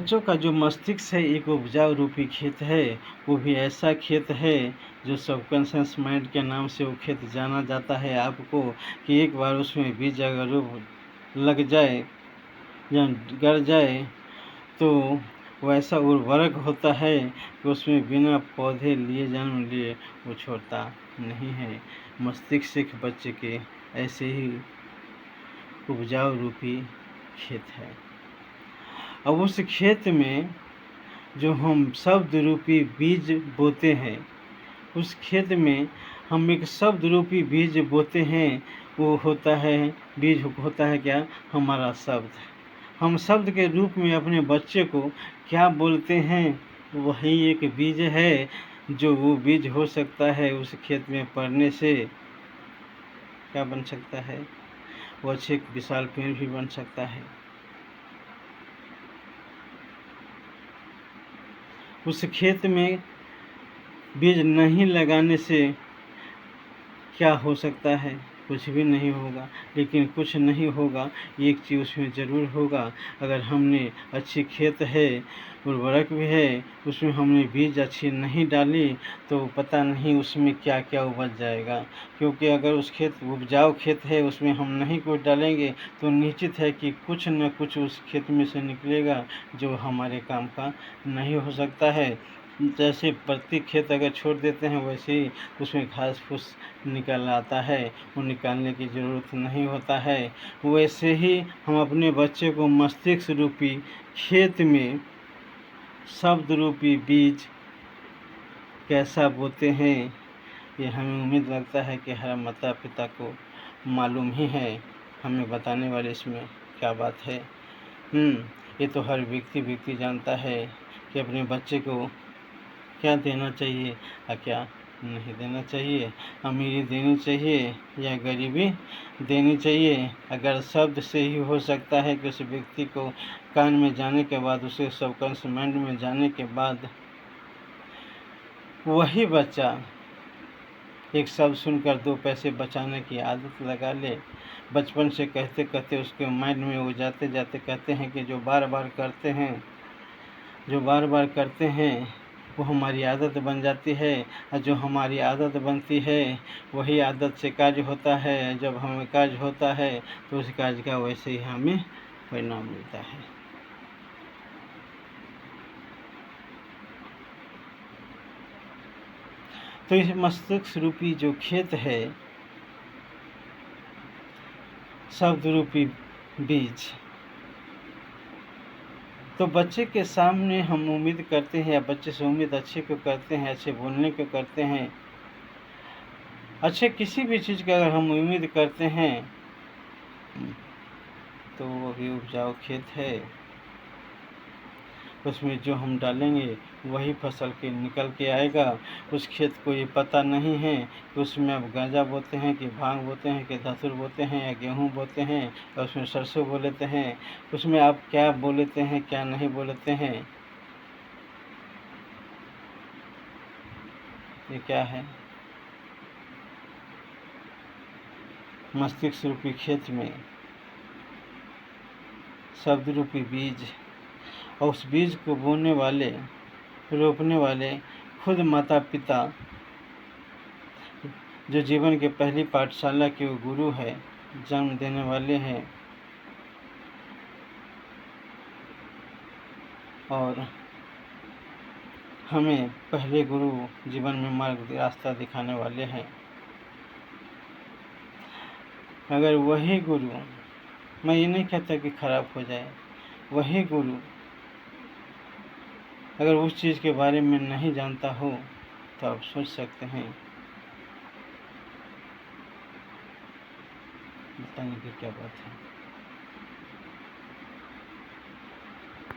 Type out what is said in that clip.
बच्चों का जो मस्तिष्क है एक उपजाऊ रूपी खेत है। वो भी ऐसा खेत है जो सबकॉन्शियस माइंड के नाम से वो खेत जाना जाता है आपको, कि एक बार उसमें बीज अगर लग जाए या गड़ जाए तो वैसा उर्वरक होता है कि उसमें बिना पौधे लिए जन्म लिए वो छोड़ता नहीं है। मस्तिष्क एक बच्चे के ऐसे ही उपजाऊ रूपी खेत है। अब उस खेत में जो हम शब्द रूपी बीज बोते हैं, उस खेत में हम एक शब्द रूपी बीज बोते हैं। वो होता है, बीज होता है क्या? हमारा शब्द। हम शब्द के रूप में अपने बच्चे को क्या बोलते हैं, वही एक बीज है। जो वो बीज हो सकता है उस खेत में पड़ने से क्या बन सकता है? वो अच्छे विशाल पेड़ भी बन सकता है। उस खेत में बीज नहीं लगाने से क्या हो सकता है? कुछ भी नहीं होगा। लेकिन कुछ नहीं होगा, एक चीज़ उसमें ज़रूर होगा। अगर हमने अच्छी खेत है, उर्वरक भी है, उसमें हमने बीज अच्छी नहीं डाली तो पता नहीं उसमें क्या क्या उपज जाएगा। क्योंकि अगर उस खेत उपजाऊ खेत है, उसमें हम नहीं कुछ डालेंगे तो निश्चित है कि कुछ न कुछ उस खेत में से निकलेगा जो हमारे काम का नहीं हो सकता है। जैसे प्रति खेत अगर छोड़ देते हैं वैसे ही उसमें घास फूस निकल आता है, वो निकालने की ज़रूरत नहीं होता है। वैसे ही हम अपने बच्चे को मस्तिष्क रूपी खेत में शब्द रूपी बीज कैसा बोते हैं, ये हमें उम्मीद लगता है कि हर माता पिता को मालूम ही है। हमें बताने वाले इसमें क्या बात है। ये तो हर व्यक्ति जानता है कि अपने बच्चे को क्या देना चाहिए और क्या नहीं देना चाहिए, अमीरी देनी चाहिए या गरीबी देनी चाहिए। अगर शब्द से ही हो सकता है कि उस व्यक्ति को कान में जाने के बाद, उसे सबकॉन्शियस माइंड में जाने के बाद वही बच्चा एक शब्द सुनकर 2 पैसे बचाने की आदत लगा ले। बचपन से कहते कहते उसके माइंड में वो जाते जाते कहते हैं कि जो बार बार करते हैं वो हमारी आदत बन जाती है, और जो हमारी आदत बनती है वही आदत से कार्य होता है। जब हमें कार्य होता है तो उस कार्य का वैसे ही हमें परिणाम मिलता है। तो इस मस्तिष्क रूपी जो खेत है, शब्द रूपी बीज, तो बच्चे के सामने हम उम्मीद करते हैं या बच्चे से उम्मीद अच्छे को करते हैं, अच्छे बोलने को करते हैं, अच्छे किसी भी चीज़ की अगर हम उम्मीद करते हैं तो वो भी उपजाऊ खेत है। उसमें जो हम डालेंगे वही फसल के निकल के आएगा। उस खेत को ये पता नहीं है कि उसमें अब गांजा बोते हैं कि भांग बोते हैं कि धतूर बोते हैं या गेहूँ बोते हैं या उसमें सरसों बो लेते हैं। उसमें आप क्या बो लेते हैं, क्या नहीं बो लेते हैं, ये क्या है? मस्तिष्क रूपी खेत में शब्द रूपी बीज, और उस बीज को बोने वाले, रोपने वाले खुद माता पिता, जो जीवन के पहली पाठशाला के वो गुरु है, जन्म देने वाले हैं और हमें पहले गुरु जीवन में मार्ग रास्ता दिखाने वाले हैं। अगर वही गुरु, मैं ये नहीं कहता कि खराब हो जाए, वही गुरु अगर उस चीज़ के बारे में नहीं जानता हो तो आप सोच सकते हैं बताने की क्या बात है।